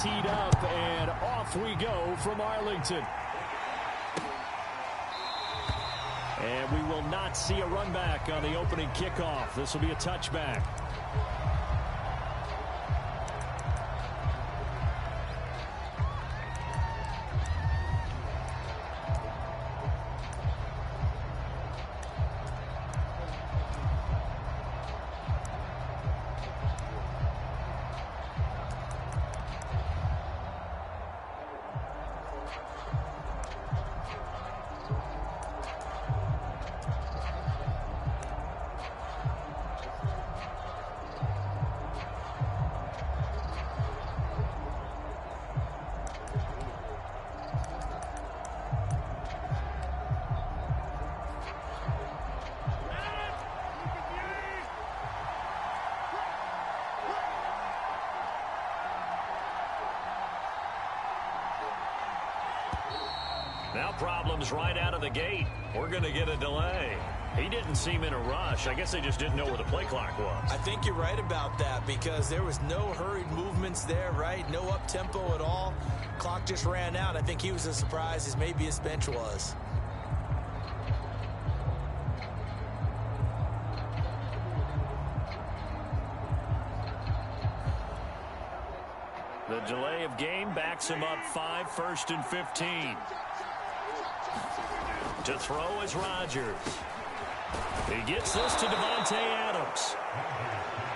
Teed up, and off we go from Arlington. And we will not see a run back on the opening kickoff. This will be a touchback. Now problems right out of the gate. We're going to get a delay. He didn't seem in a rush. I guess they just didn't know where the play clock was. I think you're right about that because there was no hurried movements there, right? No up-tempo at all. Clock just ran out. I think he was as surprised as maybe his bench was. The delay of game backs him up 5, 1st and 15. To throw is Rodgers. He gets this to Devontae Adams.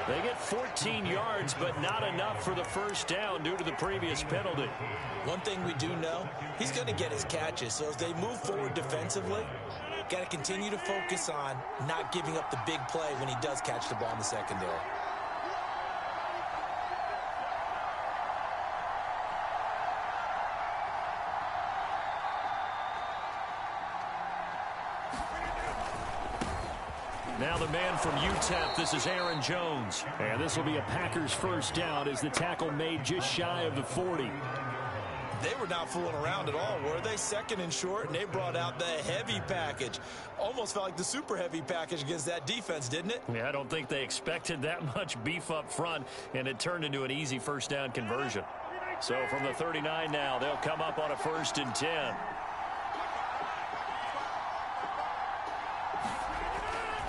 They get 14 yards, but not enough for the first down due to the previous penalty. One thing we do know, he's going to get his catches. So as they move forward defensively, got to continue to focus on not giving up the big play when he does catch the ball in the secondary. Now the man from UTEP, this is Aaron Jones. And this will be a Packers first down as the tackle made just shy of the 40. They were not fooling around at all, were they? 2nd and short, and they brought out the heavy package. Almost felt like the super heavy package against that defense, didn't it? Yeah, I don't think they expected that much beef up front, and it turned into an easy first down conversion. So from the 39 now, they'll come up on a 1st and 10.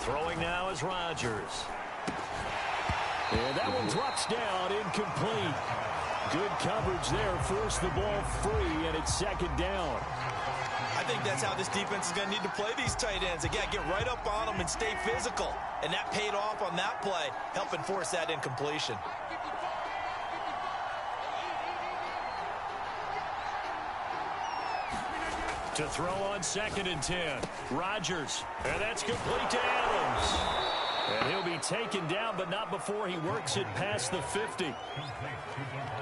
Throwing now is Rodgers. And that one drops down, incomplete. Good coverage there, forced the ball free, and it's 2nd down. I think that's how this defense is going to need to play these tight ends. Again, get right up on them and stay physical. And that paid off on that play, helping force that incompletion. To throw on 2nd and 10. Rodgers. And that's complete to Adams. And he'll be taken down, but not before he works it past the 50.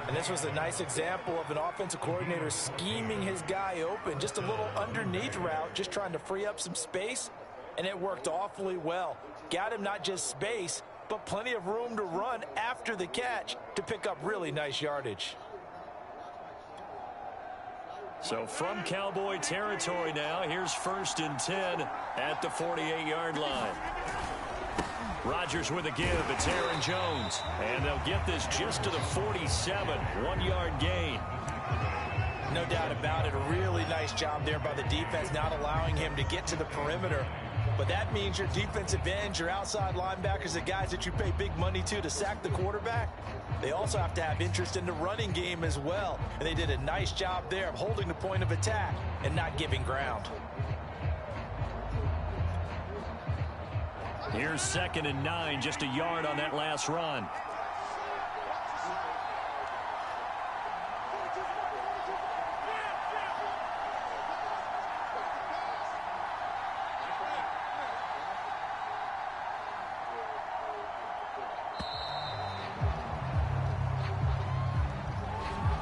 And this was a nice example of an offensive coordinator scheming his guy open. Just a little underneath route, just trying to free up some space. And it worked awfully well. Got him not just space, but plenty of room to run after the catch to pick up really nice yardage. So from Cowboy territory now, here's 1st and 10 at the 48-yard line. Rodgers with a give. It's Aaron Jones. And they'll get this just to the 47. 1-yard gain. No doubt about it. A really nice job there by the defense, not allowing him to get to the perimeter. But that means your defensive ends, your outside linebackers, the guys that you pay big money to sack the quarterback, they also have to have interest in the running game as well. And they did a nice job there of holding the point of attack and not giving ground. Here's 2nd and 9, just a yard on that last run.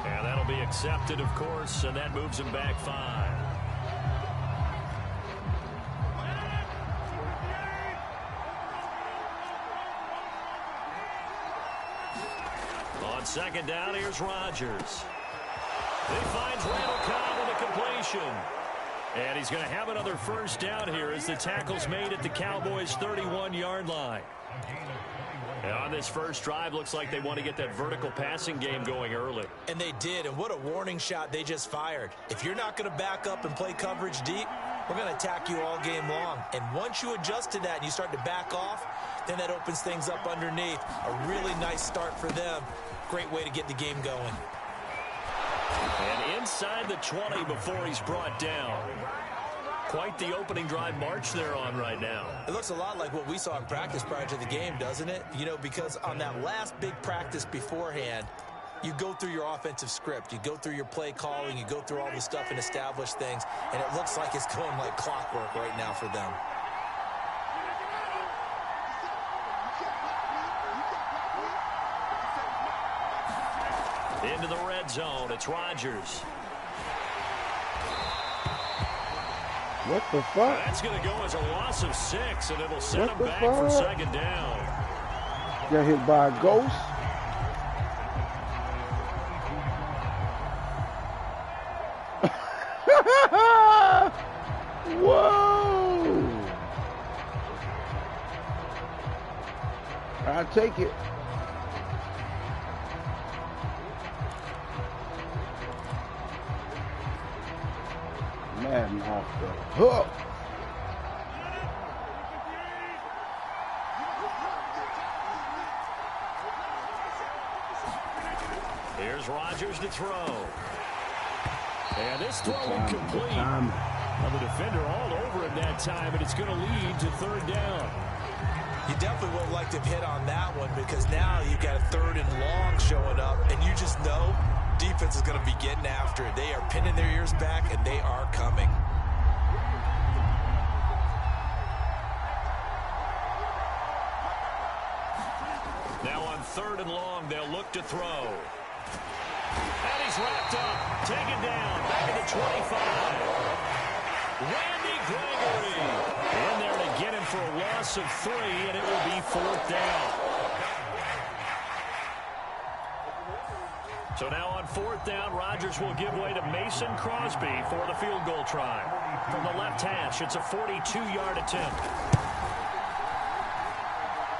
And that'll be accepted, of course, and that moves him back 5. On 2nd down, here's Rodgers. He finds Randall Cobb with a completion. And he's going to have another first down here as the tackle's made at the Cowboys' 31-yard line. And on this first drive, looks like they want to get that vertical passing game going early. And they did, and what a warning shot they just fired. If you're not going to back up and play coverage deep, we're going to attack you all game long. And once you adjust to that and you start to back off, then that opens things up underneath. A really nice start for them. Great way to get the game going. And inside the 20 before he's brought down. Quite the opening drive march they're on right now. It looks a lot like what we saw in practice prior to the game, doesn't it? You know, because on that last big practice beforehand, you go through your offensive script, you go through your play calling, you go through all the stuff and establish things, and it looks like it's going like clockwork right now for them. Into the red zone, it's Rodgers. What the fuck? That's going to go as a loss of 6, and it'll set him back for second down. Got hit by a ghost. Whoa! I'll take it. Madden off the hook. Here's Rodgers to throw. And this throw incomplete. Well, the defender all over him that time, and it's going to lead to third down. You definitely won't like to hit on that one because now you've got a 3rd and long showing up, and you just know defense is going to be getting after it. They are pinning their ears back, and they are coming. Now on 3rd and long, they'll look to throw. And he's wrapped up, taken down, back at the 25. Randy Gregory in there to get him for a loss of 3, and it will be 4th down. So now on 4th down, Rodgers will give way to Mason Crosby for the field goal try. From the left hash, it's a 42-yard attempt.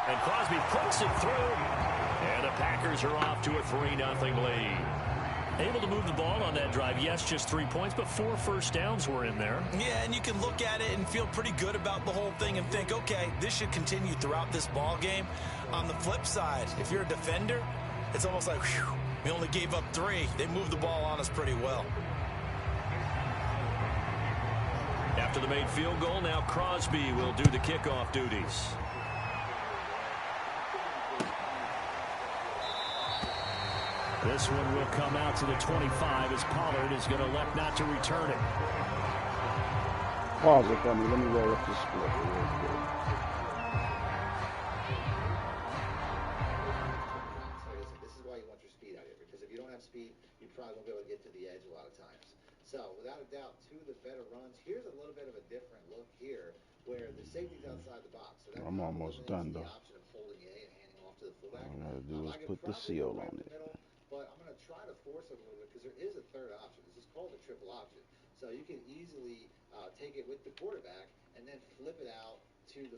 And Crosby puts it through. And the Packers are off to a 3-0 lead. Able to move the ball on that drive. Yes, just 3 points, but 4 first downs were in there. Yeah, and you can look at it and feel pretty good about the whole thing and think, okay, this should continue throughout this ball game. On the flip side, if you're a defender, it's almost like, whew, we only gave up 3. They moved the ball on us pretty well. After the made field goal, now Crosby will do the kickoff duties. This one will come out to the 25 as Pollard is going to elect not to return it. Pause it for me. Let me roll up the split real quick. This is why you want your speed out here, because if you don't have speed, you probably won't be able to get to the edge a lot of times. So, without a doubt, 2 of the better runs. Here's a little bit of a different look here, where the safety's outside the box. So I'm almost done, though. The option of holding A and handing off to the fullback. All I gotta do is put the seal on it. But I'm going to try to force it a little bit because there is a 3rd option. This is called a triple option. So you can easily take it with the quarterback and then flip it out to the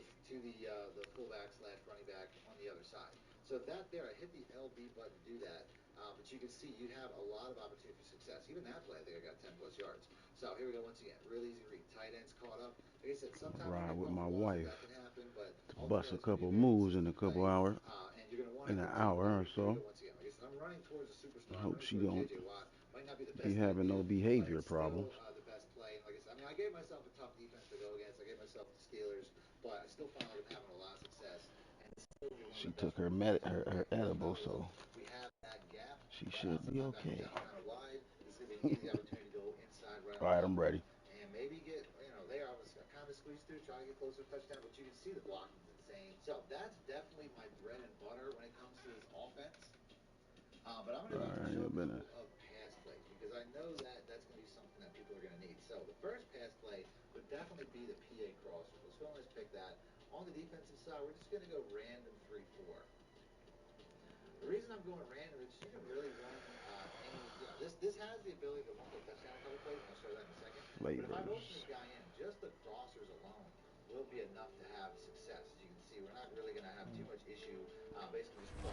fullback / running back on the other side. So that there, I hit the LB button to do that. But you can see you have a lot of opportunity for success. Even that play, I think I got 10+ yards. So here we go once again. Real easy read. Tight ends caught up. Like I said, sometimes ride with my wife wife to bust a couple moves in a couple hours, in an hour or so. I hope she don't be having no behavior problems. I gave myself a tough defense to go against. I gave myself the Steelers, but I still found them having a lot of success. She took her edible, so she should be okay. All right, I'm ready. And maybe get, they are kind of squeezed through, trying to get closer to touchdown, but you can see the blocking is insane. So that's definitely my bread and butter when it comes to this offense. But I'm going to show you a pass play because I know that that's going to be something that people are going to need. So the first pass play would definitely be the PA crosser. Let's go and let's pick that. On the defensive side, we're just going to go random 3-4. The reason I'm going random is you can really run this this has the ability to multi touchdown a couple plays. I'll show that in a second. But if I motion this guy in, just the crossers alone will be enough to have success. As you can see, we're not really going to have too much issue. Basically, just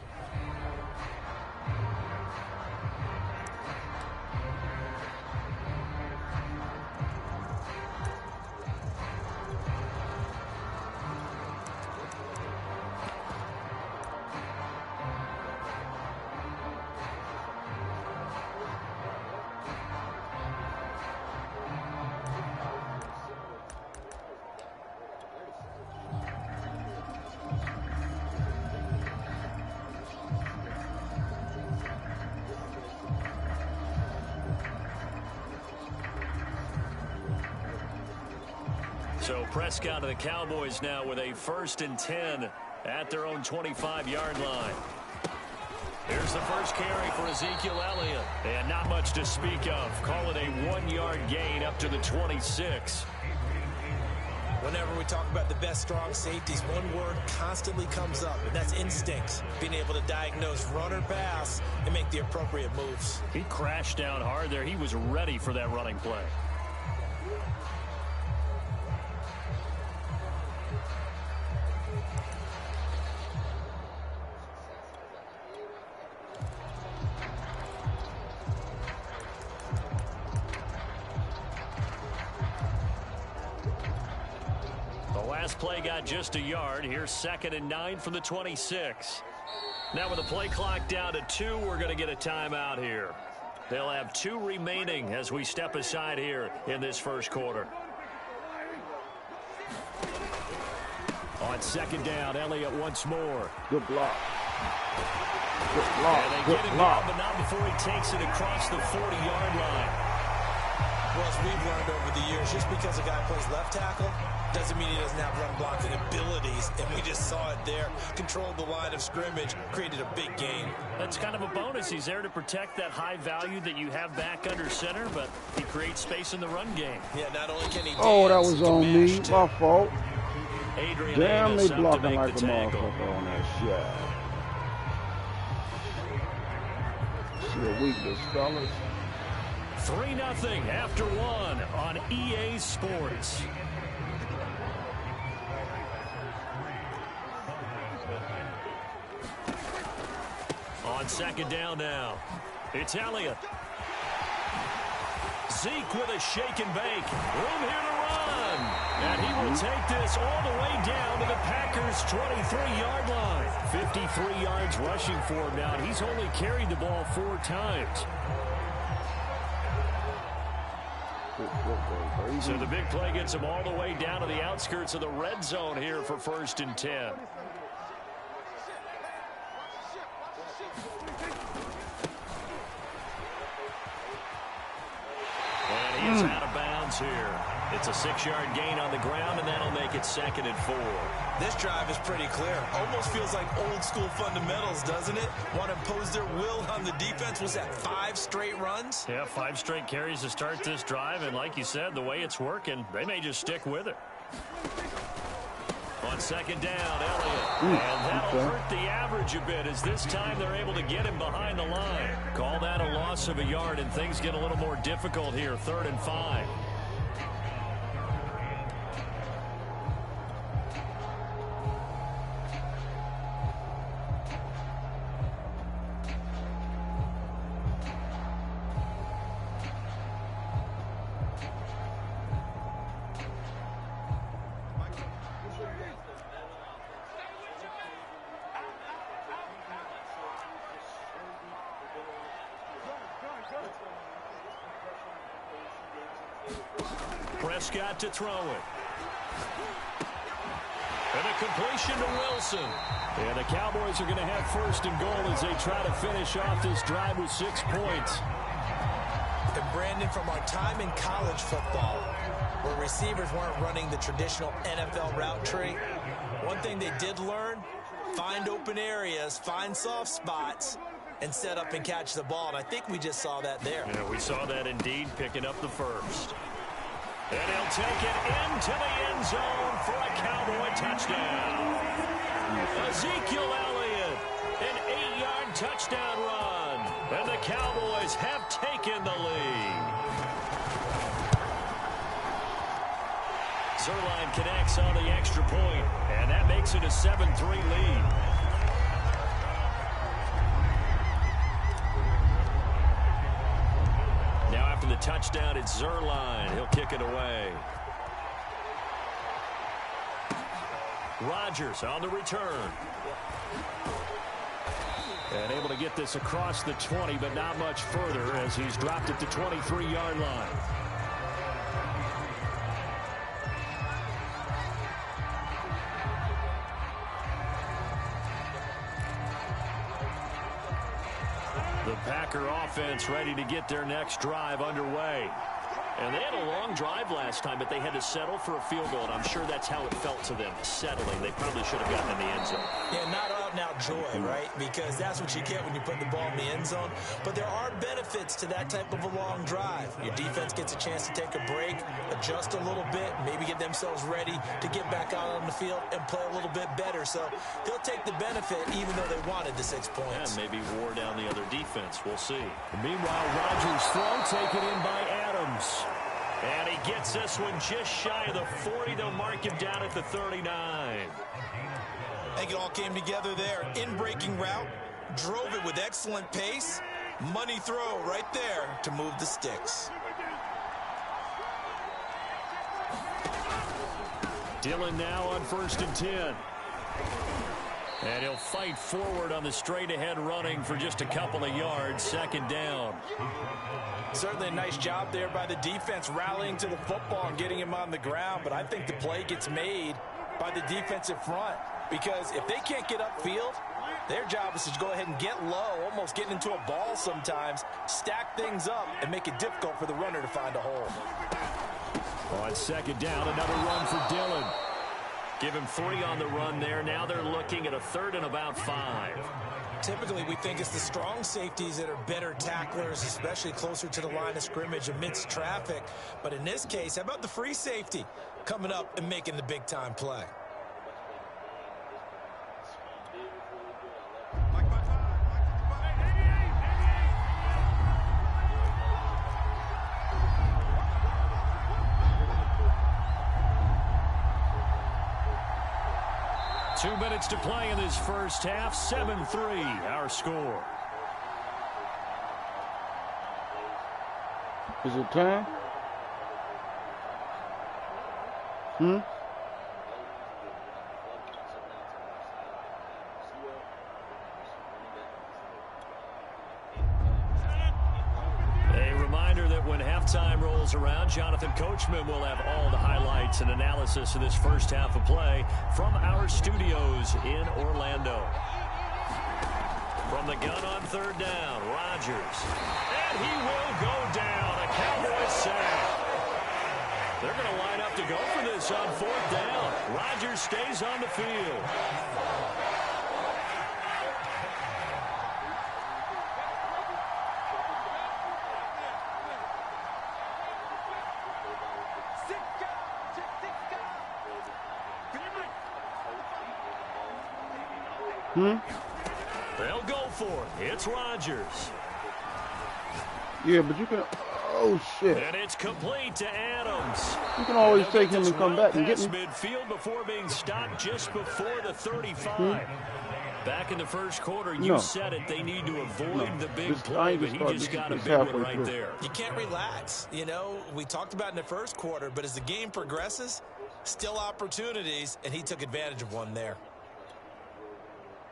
So Prescott of the Cowboys now with a 1st and 10 at their own 25-yard line. Here's the first carry for Ezekiel Elliott. And not much to speak of. Call it a 1-yard gain up to the 26. Whenever we talk about the best strong safeties, one word constantly comes up, and that's instinct. Being able to diagnose run or pass and make the appropriate moves. He crashed down hard there. He was ready for that running play. Play got just a yard. Here's 2nd and 9 from the 26. Now with the play clock down to 2, we're going to get a timeout here. They'll have 2 remaining as we step aside here in this first quarter. On 2nd down, Elliott once more. Good block. Good block. And they get him down, but not before he takes it across the 40-yard line. Well, as we've learned over the years, just because a guy plays left tackle doesn't mean he doesn't have run blocking abilities, and we just saw it there. Controlled the line of scrimmage, created a big gain. That's kind of a bonus. He's there to protect that high value that you have back under center, but he creates space in the run game. Yeah, not only can he dance, oh, that was on me. My fault. Adrian Damn, Amos they up blocking to make like the a tackle. motherfucker on that shot. See a weakness, fellas. 3-0 after 1 on EA Sports. On 2nd down now, it's Elliott. Zeke with a shake and bake. Room here to run. And he will take this all the way down to the Packers' 23-yard line. 53 yards rushing for him now. He's only carried the ball 4 times. So the big play gets him all the way down to the outskirts of the red zone here for 1st and 10. And he is out of bounds here. It's a 6-yard gain on the ground, and that'll make it 2nd and 4. This drive is pretty clear. Almost feels like old school fundamentals, doesn't it? Want to impose their will on the defense. Was that 5 straight runs? Yeah, 5 straight carries to start this drive, and like you said, the way it's working, they may just stick with it. On 2nd down, Elliott. And that'll hurt the average a bit, as this time they're able to get him behind the line. Call that a loss of a yard, and things get a little more difficult here. 3rd and 5. Prescott to throw it. And a completion to Wilson. And the Cowboys are going to have 1st and goal as they try to finish off this drive with 6 points. And Brandon, from our time in college football, where receivers weren't running the traditional NFL route tree, one thing they did learn, find open areas, find soft spots, and set up and catch the ball. And I think we just saw that there. Yeah, we saw that indeed, picking up the 1st. And he'll take it into the end zone for a Cowboy touchdown. Ezekiel Elliott, an 8-yard touchdown run. And the Cowboys have taken the lead. Zerline connects on the extra point, and that makes it a 7-3 lead. Now after the touchdown, it's Zerline. He'll kick it away. Rodgers on the return. And able to get this across the 20, but not much further as he's dropped at the 23-yard line. The Packer offense ready to get their next drive underway. And they had a long drive last time, but they had to settle for a field goal, and I'm sure that's how it felt to them, settling. They probably should have gotten in the end zone. Yeah, not out-and-out joy, right? Because that's what you get when you put the ball in the end zone. But there are benefits to that type of a long drive. Your defense gets a chance to take a break, adjust a little bit, maybe get themselves ready to get back out on the field and play a little bit better. So they'll take the benefit even though they wanted the 6 points. And maybe wore down the other defense. We'll see. Meanwhile, Rodgers' throw taken in by Adams. And he gets this one just shy of the 40. They'll mark him down at the 39. I think it all came together there. In-breaking route, drove it with excellent pace. Money throw right there to move the sticks. Dillon now on 1st and 10. And he'll fight forward on the straight-ahead running for just a couple of yards. 2nd down. Certainly a nice job there by the defense rallying to the football and getting him on the ground. But I think the play gets made by the defensive front. Because if they can't get upfield, their job is to go ahead and get low, almost getting into a ball sometimes, stack things up, and make it difficult for the runner to find a hole. On 2nd down, another run for Dillon. Give him 3 on the run there. Now they're looking at a 3rd and about 5. Typically, we think it's the strong safeties that are better tacklers, especially closer to the line of scrimmage amidst traffic. But in this case, how about the free safety coming up and making the big-time play? Two minutes to play in this first half. 7-3, our score. Is it time? A reminder that when halftime rolls around, Jonathan Coachman will have all the highlights and analysis of this first half of play from our studios in Orlando. From the gun on 3rd down, Rodgers. And he will go down. A Cowboys sack. They're going to line up to go for this on 4th down. Rodgers stays on the field. They'll go for it. It's Rodgers. Yeah, but you can... Oh, shit. And it's complete to Adams. You can always take him and come back and get me. Midfield before being stopped just before the 35. Back in the first quarter, you said it. They need to avoid the big play, but he just got a big one right there. You can't relax. You know, we talked about in the first quarter, but as the game progresses, still opportunities, and he took advantage of one there.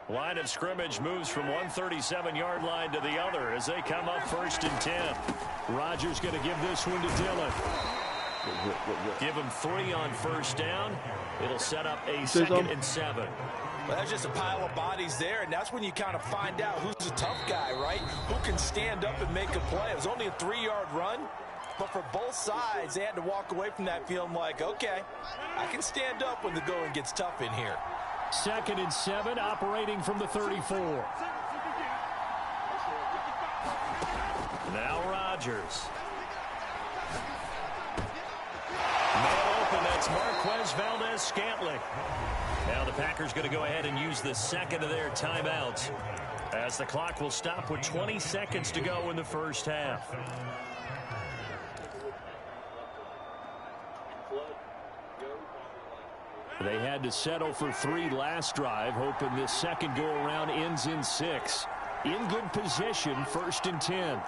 Line of scrimmage moves from 137-yard line to the other as they come up 1st and 10. Rodgers going to give this one to Dillon. Give him 3 on 1st down. It'll set up a 2nd and 7. Well, that's just a pile of bodies there, and that's when you kind of find out who's a tough guy, right? Who can stand up and make a play. It was only a 3-yard run, but for both sides, they had to walk away from that feeling like, okay, I can stand up when the going gets tough in here. 2nd and 7, operating from the 34. Now Rodgers. Man open, that's Marquez Valdez-Scantling. Now the Packers going to go ahead and use the 2nd of their timeouts as the clock will stop with 20 seconds to go in the first half. They had to settle for 3 last drive, hoping this second go-around ends in 6. In good position, 1st and 10.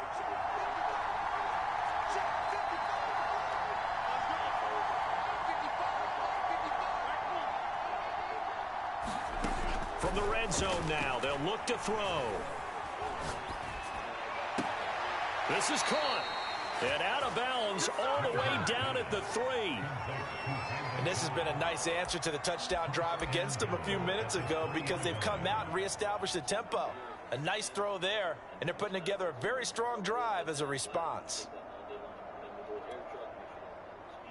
From the red zone now, they'll look to throw. This is caught. And out of bounds all the way down at the 3. And this has been a nice answer to the touchdown drive against them a few minutes ago because they've come out and reestablished the tempo. A nice throw there, and they're putting together a very strong drive as a response.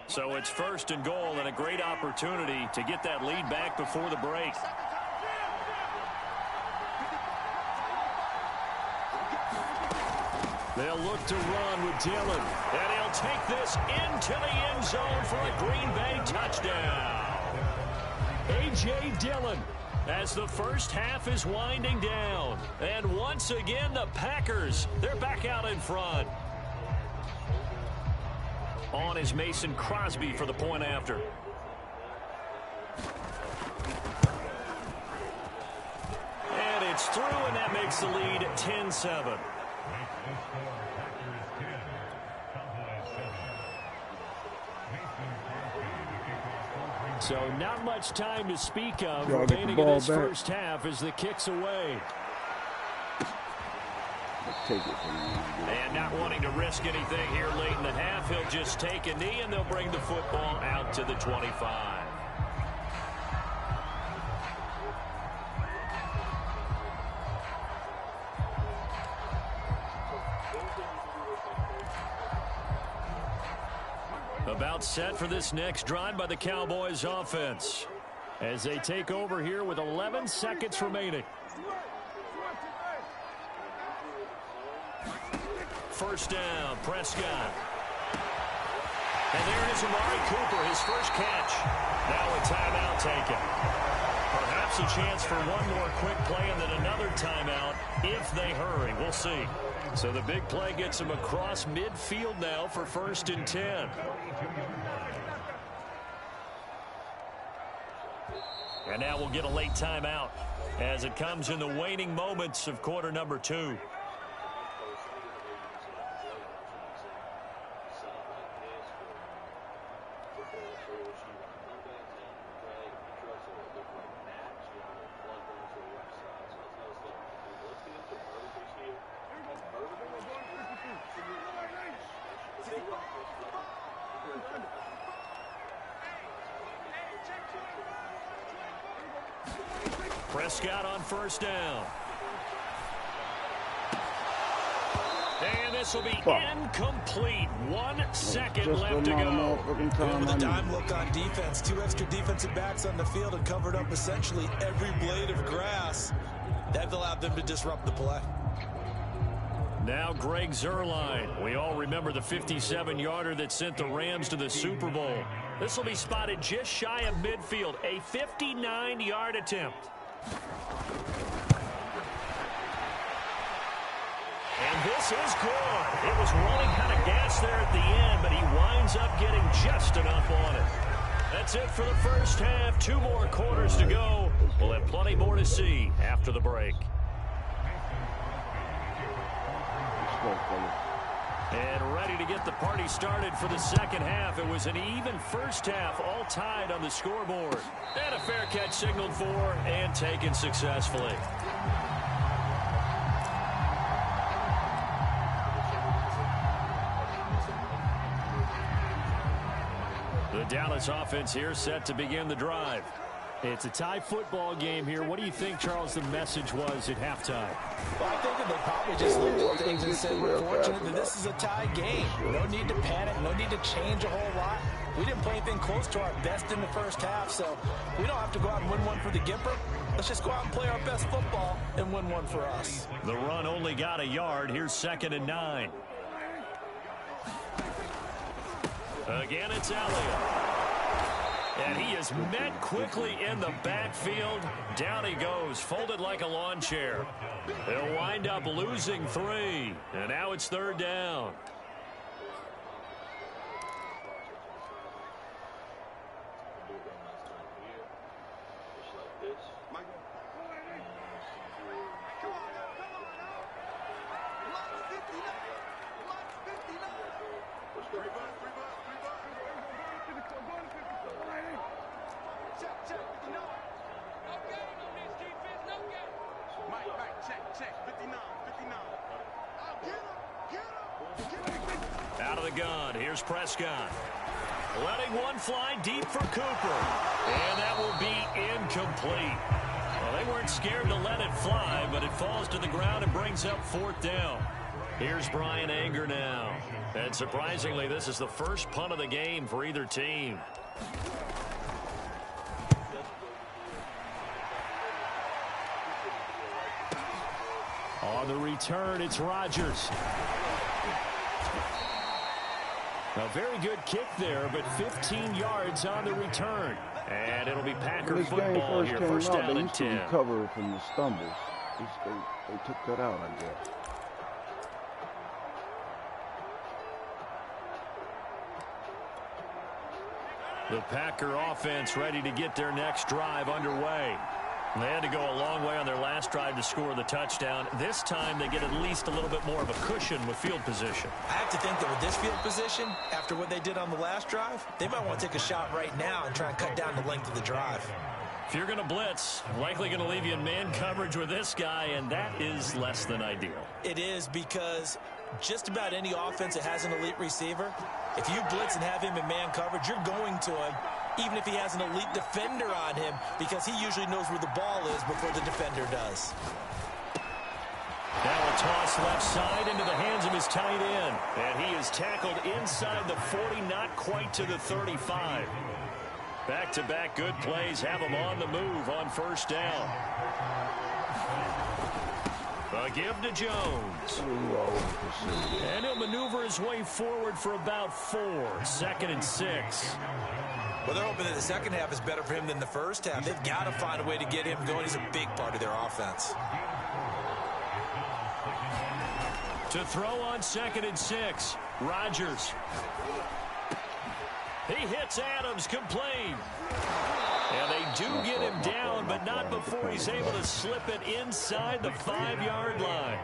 So it's 1st and goal and a great opportunity to get that lead back before the break. They'll look to run with Dillon, and he'll take this into the end zone for a Green Bay touchdown. A.J. Dillon, as the first half is winding down. And once again, the Packers, they're back out in front. On is Mason Crosby for the point after. And it's through, and that makes the lead 10-7. So not much time to speak of remaining in this first half as the kick's away. Take it from me. And not wanting to risk anything here late in the half, he'll just take a knee and they'll bring the football out to the 25. About set for this next drive by the Cowboys offense as they take over here with 11 seconds remaining. First down, Prescott. And there is Amari Cooper, his first catch. Now a timeout taken. Perhaps a chance for one more quick play and then another timeout if they hurry. We'll see. So the big play gets him across midfield now for 1st and 10. And now we'll get a late timeout as it comes in the waning moments of quarter number 2. Prescott on first down. And this will be incomplete. 1 second left to go. With a dime look on defense, 2 extra defensive backs on the field and covered up essentially every blade of grass. That allowed them to disrupt the play. Now Greg Zuerlein. We all remember the 57-yarder that sent the Rams to the Super Bowl. This will be spotted just shy of midfield. A 59-yard attempt. And this is good. It was running kind of gas there at the end, but he winds up getting just enough on it. That's it for the first half. 2 more quarters to go. We'll have plenty more to see after the break. And ready to get the party started for the second half. It was an even first half, all tied on the scoreboard. And a fair catch signaled for and taken successfully. The Dallas offense here set to begin the drive. It's a tie football game here. What do you think, Charles, the message was at halftime? Well, I think that they probably just looked at things and said, we're fortunate that this is a tie game. No need to panic. No need to change a whole lot. We didn't play anything close to our best in the first half, so we don't have to go out and win one for the Gipper. Let's just go out and play our best football and win one for us. The run only got a yard. Here's 2nd and 9. Again, it's Elliott. And he is met quickly in the backfield. Down he goes, folded like a lawn chair. They'll wind up losing 3. And now it's 3rd down. Out of the gun, here's Prescott. Letting one fly deep for Cooper. And that will be incomplete. Well, they weren't scared to let it fly, but it falls to the ground and brings up 4th down. Here's Brian Anger now. And surprisingly, this is the first punt of the game for either team. On the return, it's Rodgers. A very good kick there, but 15 yards on the return. And it'll be Packer football here. First down and 10. They recover from the stumbles. They took that out, I guess. The Packer offense ready to get their next drive underway. They had to go a long way on their last drive to score the touchdown. This time they get at least a little bit more of a cushion with field position. I have to think that with this field position, after what they did on the last drive, they might want to take a shot right now and try and cut down the length of the drive. If you're going to blitz, likely going to leave you in man coverage with this guy, and that is less than ideal. It is, because just about any offense that has an elite receiver, if you blitz and have him in man coverage, you're going to him, even if he has an elite defender on him, because he usually knows where the ball is before the defender does. Now a toss left side into the hands of his tight end. And he is tackled inside the 40, not quite to the 35. Back-to-back good plays have him on the move on first down. A give to Jones. And he'll maneuver his way forward for about 4. 2nd and 6. Well, they're hoping that the second half is better for him than the first half. They've got to find a way to get him going. He's a big part of their offense. To throw on 2nd and 6. Rodgers. He hits Adams complete. And they do get him down, but not before he's able to slip it inside the 5-yard line.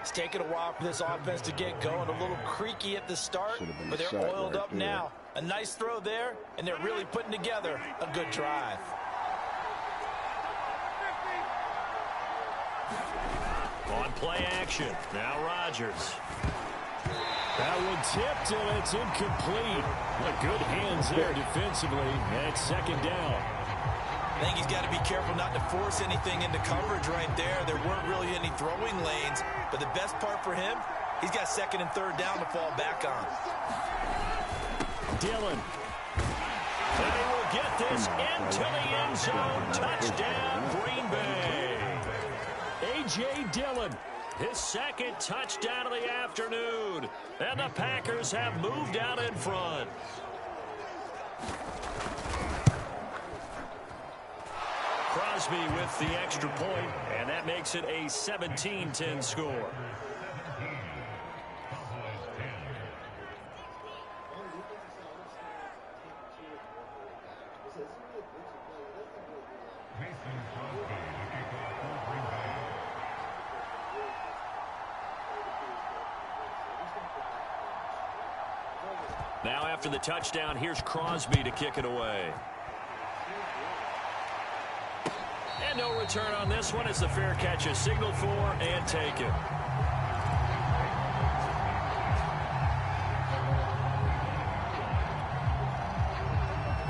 It's taken a while for this offense to get going. A little creaky at the start, but they're oiled up now. A nice throw there, and they're really putting together a good drive. On play action, now Rodgers. That one tipped, and it's incomplete. But good hands there defensively. And it's 2nd down. I think he's got to be careful not to force anything into coverage right there. There weren't really any throwing lanes. But the best part for him, he's got 2nd and 3rd down to fall back on. Dillon. And he will get this into the end zone. Touchdown, Green Bay. A.J. Dillon. His 2nd touchdown of the afternoon. And the Packers have moved out in front. Crosby with the extra point, and that makes it a 17-10 score. Now after the touchdown, here's Crosby to kick it away. And no return on this one as the fair catch is signaled for and taken.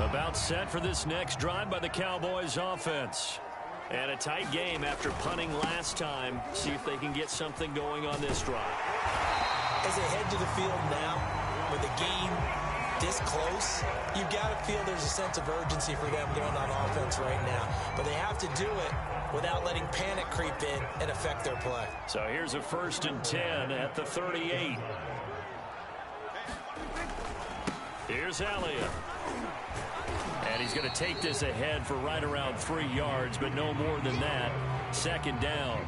About set for this next drive by the Cowboys offense. And a tight game after punting last time. See if they can get something going on this drive. As they head to the field now, with the game this close, you've got to feel there's a sense of urgency for them going on offense right now. But they have to do it without letting panic creep in and affect their play. So here's a 1st and 10 at the 38. Here's Elliott. And he's going to take this ahead for right around 3 yards, but no more than that. Second down.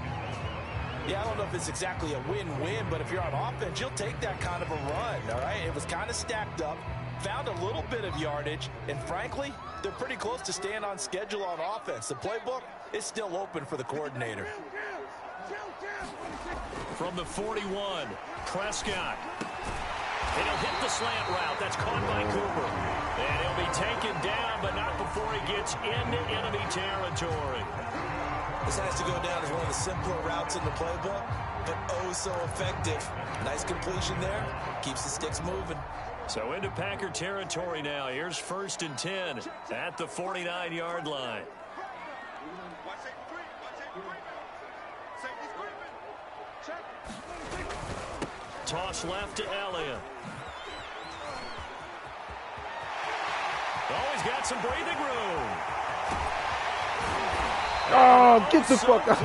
Yeah, I don't know if it's exactly a win-win, but if you're on offense, you'll take that kind of a run, all right? It was kind of stacked up, found a little bit of yardage, and frankly, they're pretty close to staying on schedule on offense. The playbook is still open for the coordinator. From the 41, Prescott. And he'll hit the slant route. That's caught by Cooper. And he'll be taken down, but not before he gets into enemy territory. This has to go down as one of the simpler routes in the playbook, but oh so effective. Nice completion there. Keeps the sticks moving. So into Packer territory now. Here's 1st and 10 at the 49-yard line. Toss left to Elliott. Oh, he's got some breathing room. Oh, get the fuck out.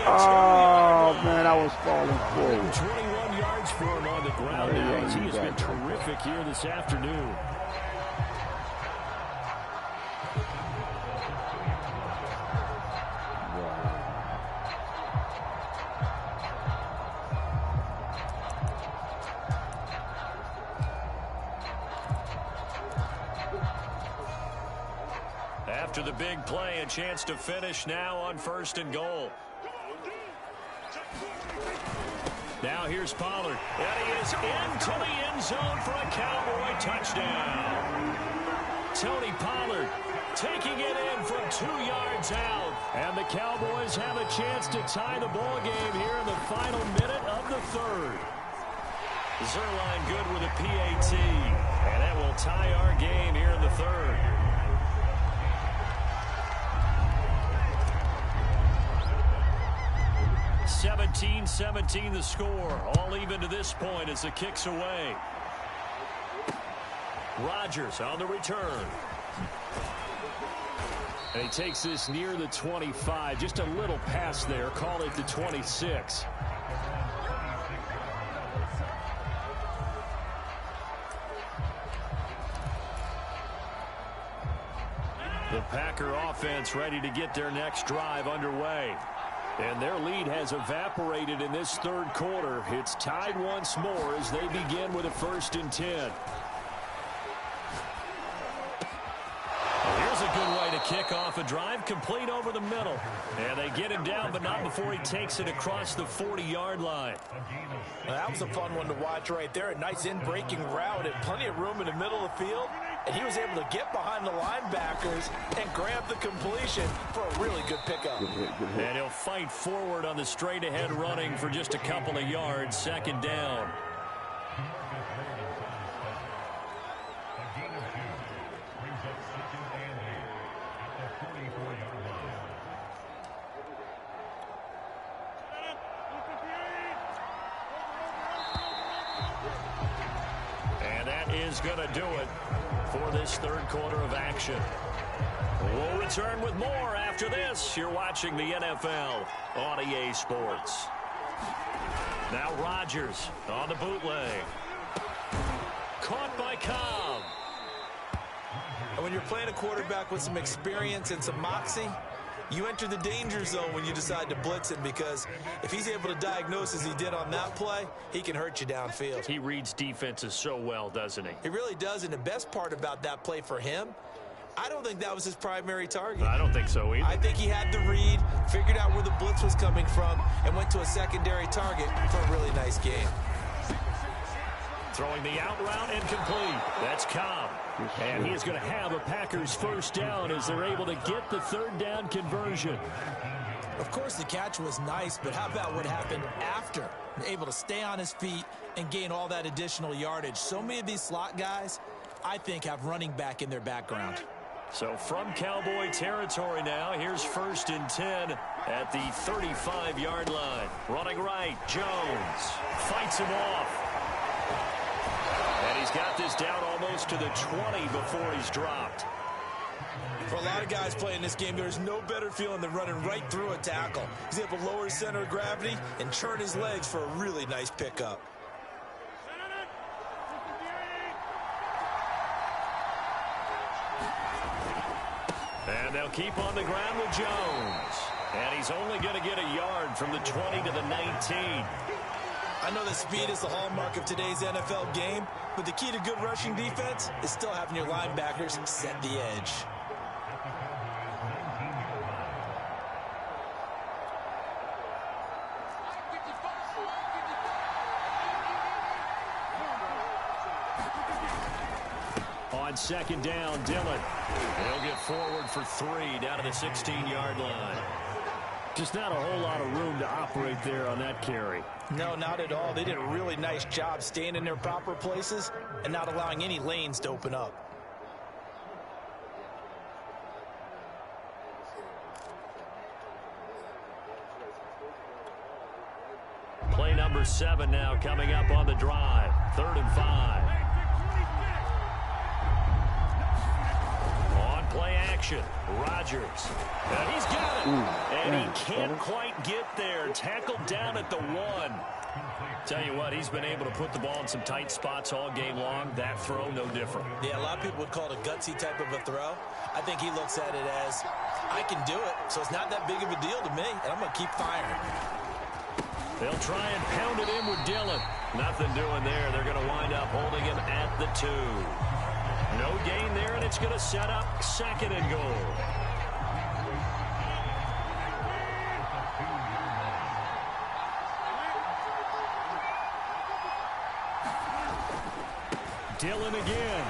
Oh, man, I was falling forward. 21 yards for him on the ground now. He has been terrific here this afternoon. After the big play, a chance to finish now on 1st and goal. Now here's Pollard. And he is into the end zone for a Cowboy touchdown. Tony Pollard taking it in from 2 yards out. And the Cowboys have a chance to tie the ball game here in the final minute of the 3rd. Zerline good with a PAT. And that will tie our game here in the 3rd. 17-17 the score. All even to this point as the kick's away. Rodgers on the return. And he takes this near the 25. Just a little pass there. Call it the 26. The Packer offense ready to get their next drive underway. And their lead has evaporated in this 3rd quarter. It's tied once more as they begin with a 1st and 10. Here's a good way to kick off a drive, complete over the middle. And they get him down, but not before he takes it across the 40-yard line. Well, that was a fun one to watch right there. A nice in-breaking route and plenty of room in the middle of the field. And he was able to get behind the linebackers and grab the completion for a really good pickup. And he'll fight forward on the straight-ahead running for just a couple of yards. 2nd down. And that is going to do it for this 3rd quarter of action. We'll return with more after this. You're watching the NFL on EA Sports. Now Rodgers on the bootleg. Caught by Cobb. And when you're playing a quarterback with some experience and some moxie, you enter the danger zone when you decide to blitz him, because if he's able to diagnose as he did on that play, he can hurt you downfield. He reads defenses so well, doesn't he? He really does, and the best part about that play for him, I don't think that was his primary target. I don't think so either. I think he had the read, figured out where the blitz was coming from, and went to a secondary target for a really nice game. Throwing the out route and complete. That's Cobb. And he is going to have a Packers 1st down as they're able to get the 3rd down conversion. Of course, the catch was nice, but how about what happened after? Able to stay on his feet and gain all that additional yardage. So many of these slot guys, I think, have running back in their background. So from Cowboy territory now, here's 1st and 10 at the 35-yard line. Running right, Jones fights him off. And he's got this down almost to the 20 before he's dropped. For a lot of guys playing this game, there's no better feeling than running right through a tackle. He's able to lower his center of gravity and churn his legs for a really nice pickup. And they'll keep on the ground with Jones. And he's only going to get a yard from the 20 to the 19. I know that speed is the hallmark of today's NFL game, but the key to good rushing defense is still having your linebackers set the edge. On second down, Dillon. He'll get forward for 3 down to the 16-yard line. Just not a whole lot of room to operate there on that carry. No, not at all. They did a really nice job staying in their proper places and not allowing any lanes to open up. Play number 7 now coming up on the drive. 3rd and 5. On play action, Rodgers. And he's got it. And he can't quite get there. Tackled down at the 1. Tell you what, he's been able to put the ball in some tight spots all game long. That throw, no different. Yeah, a lot of people would call it a gutsy type of a throw. I think he looks at it as, I can do it, so it's not that big of a deal to me, and I'm going to keep firing. They'll try and pound it in with Dillon. Nothing doing there. They're going to wind up holding him at the 2. No gain there, and it's going to set up 2nd and goal. Dillon again.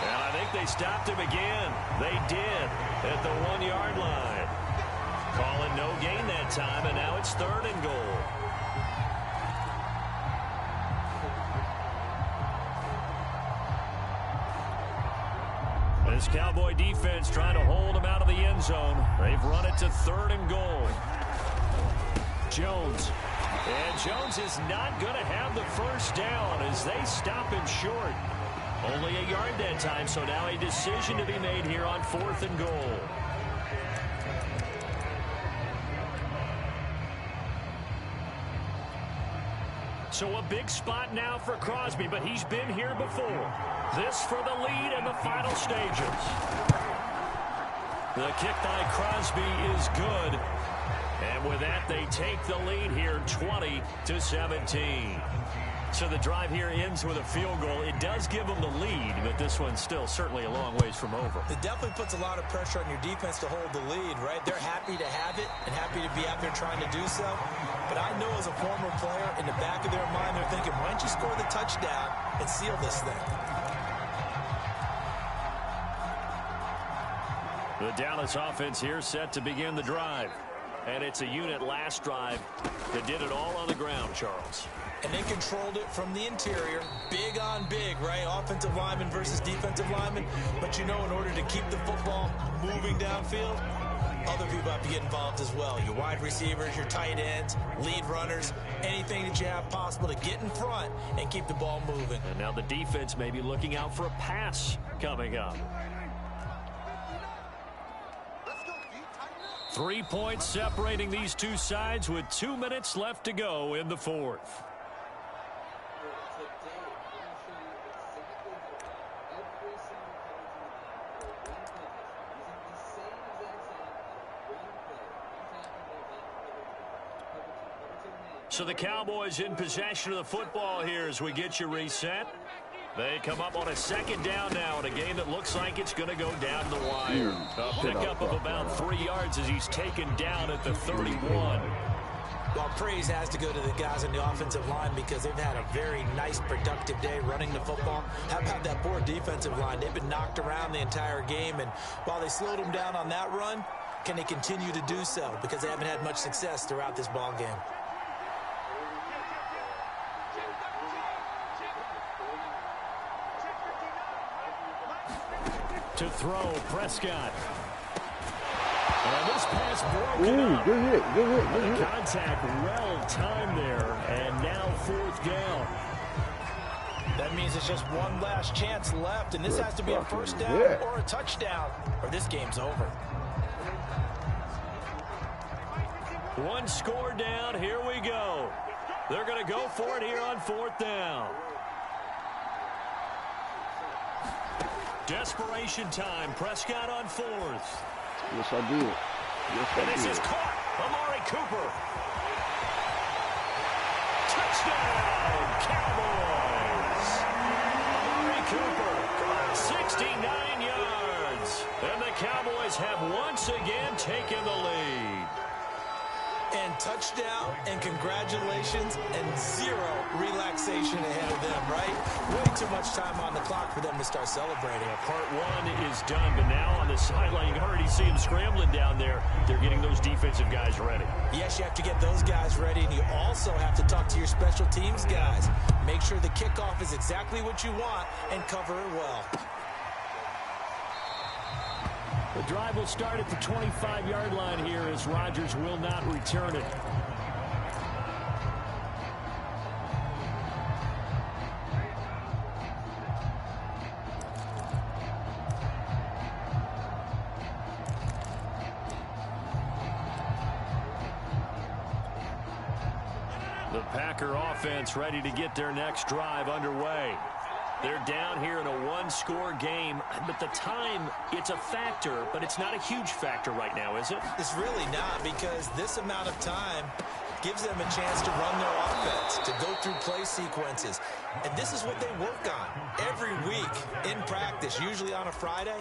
And I think they stopped him again. They did at the 1-yard line. Calling no gain that time, and now it's 3rd and goal. This Cowboy defense trying to hold him out of the end zone. They've run it to 3rd and goal. Jones. And Jones is not going to have the first down as they stop him short. Only a yard that time, so now a decision to be made here on 4th and goal. So a big spot now for Crosby, but he's been here before. This for the lead in the final stages. The kick by Crosby is good. And with that, they take the lead here 20-17. So the drive here ends with a field goal. It does give them the lead, but this one's still certainly a long ways from over. It definitely puts a lot of pressure on your defense to hold the lead, right? They're happy to have it and happy to be out there trying to do so. But I know as a former player, in the back of their mind, they're thinking, why don't you score the touchdown and seal this thing? The Dallas offense here set to begin the drive. And it's a unit last drive that did it all on the ground, Charles. And they controlled it from the interior. Big on big, right? Offensive lineman versus defensive lineman. But you know, in order to keep the football moving downfield, other people have to get involved as well. Your wide receivers, your tight ends, lead runners, anything that you have possible to get in front and keep the ball moving. And now the defense may be looking out for a pass coming up. 3 points separating these two sides with 2 minutes left to go in the 4th. So the Cowboys in possession of the football here as we get you reset. They come up on a 2nd down now in a game that looks like it's going to go down the wire. A pickup of about 3 yards as he's taken down at the 31. Well, praise has to go to the guys on the offensive line because they've had a very nice, productive day running the football. How about that poor defensive line? They've been knocked around the entire game, and while they slowed them down on that run, can they continue to do so? Because they haven't had much success throughout this ball game. To throw, Prescott. And this pass broken up. Good hit. Contact well timed there, and now 4th down. That means it's just one last chance left, and this has to be a first down or a touchdown, or this game's over. One score down, here we go. They're going to go for it here on 4th down. Desperation time. Prescott on 4th. Yes, I did. Yes, I and this did. is caught. Amari Cooper. Touchdown, Cowboys. Amari Cooper, 69 yards. And the Cowboys have once again taken the lead. And touchdown, and congratulations, and zero relaxation ahead of them, right? Way too much time on the clock for them to start celebrating. Part 1 is done, but now on the sideline, you can already see them scrambling down there. They're getting those defensive guys ready. Yes, you have to get those guys ready, and you also have to talk to your special teams guys. Make sure the kickoff is exactly what you want and cover it well. The drive will start at the 25-yard line here as Rodgers will not return it. The Packer offense ready to get their next drive underway. They're down here in a one-score game, but the time, it's a factor, but it's not a huge factor right now, is it? It's really not, because this amount of time gives them a chance to run their offense, to go through play sequences. And this is what they work on every week in practice, usually on a Friday.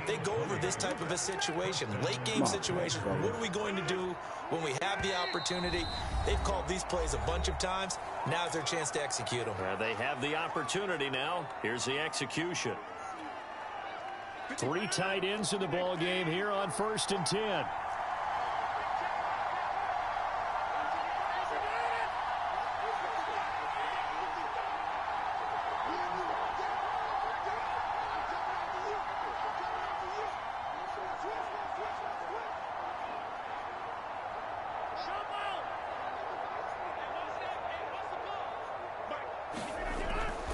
They go over this type of a situation, late game situation. What are we going to do when we have the opportunity? They've called these plays a bunch of times. Now's their chance to execute them. They have the opportunity now. Here's the execution. 3 tight ends in the ball game here on 1st and 10.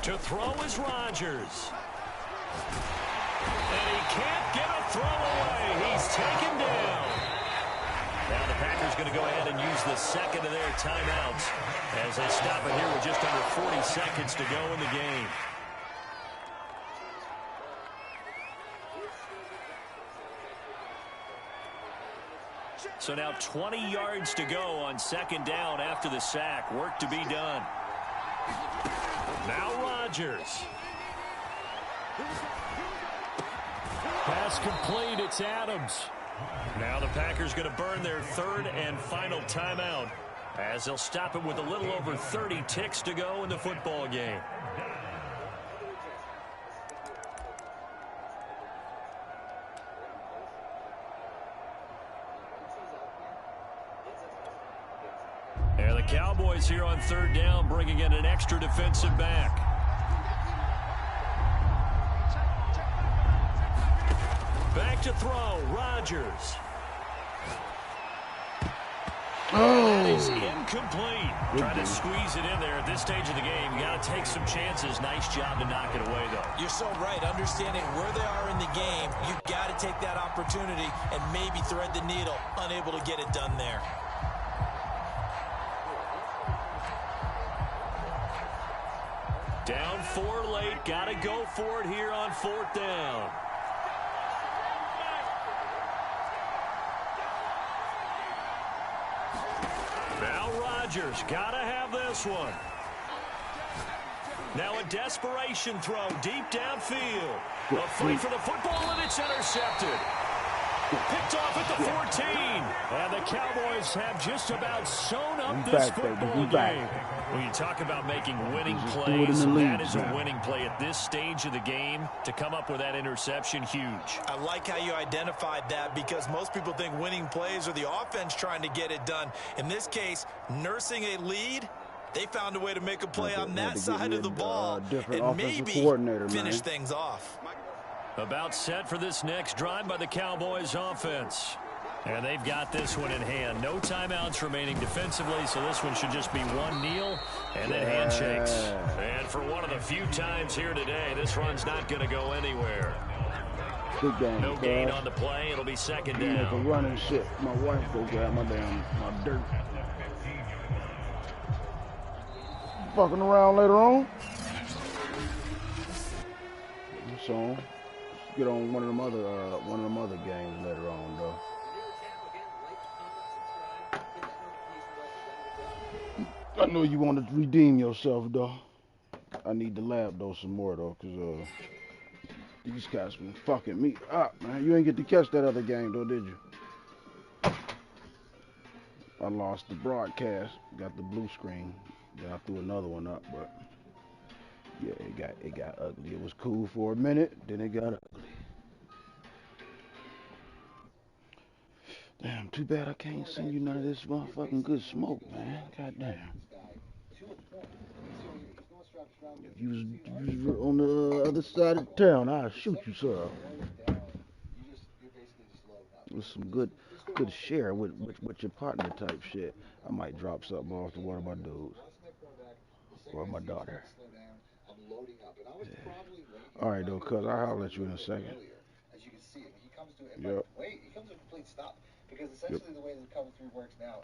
To throw is Rodgers. And he can't get a throw away. He's taken down. Now the Packers going to go ahead and use the second of their timeouts as they stop it here with just under 40 seconds to go in the game. So now 20 yards to go on 2nd down after the sack. Work to be done. Now Rodgers. Pass complete. It's Adams. Now the Packers going to burn their 3rd and final timeout as they'll stop it with a little over 30 ticks to go in the football game. And the Cowboys here on 3rd down, bringing in an extra defensive back. Back to throw, Rodgers. That is incomplete. Trying to squeeze it in there at this stage of the game. You got to take some chances. Nice job to knock it away, though. You're so right. Understanding where they are in the game, you've got to take that opportunity and maybe thread the needle. Unable to get it done there. Down 4 late. Got to go for it here on 4th down. Now Rodgers. Got to have this one. Now a desperation throw deep downfield. A fight for the football, and it's intercepted. Picked off at the 14. And the Cowboys have just about sewn up this football game. When you talk about making winning plays, that is a winning play at this stage of the game. To come up with that interception, huge. I like how you identified that, because most people think winning plays are the offense trying to get it done. In this case, nursing a lead, they found a way to make a play on that side of the ball and maybe finish things off. About set for this next drive by the Cowboys offense. And they've got this one in hand. No timeouts remaining defensively, so this one should just be one kneel and then handshakes. And for one of the few times here today, this run's not going to go anywhere. Good game, no gain on the play. It'll be 2nd down. Make a running shit. My wife go grab my dirt. Fucking around later on. So Get on one of them other games later on, though. I know you want to redeem yourself, though. I need the lab, though, some more, though, because these guys been fucking me up, man. You ain't get to catch that other game, though, did you? I lost the broadcast. Got the blue screen. Then I threw another one up, but yeah, it got ugly. It was cool for a minute, then it got ugly. Damn, too bad I can't send you none of this motherfucking good smoke, man. Goddamn. If you was on the other side of town, I'd shoot you, sir. With some good share with your partner type shit. I might drop something off to one of my dudes or my daughter. Yeah. All right, though, cuz I'll holler at you in a second. As you can see, he comes to it. Yep. Wait, he comes to a complete stop because essentially the way the cover three works now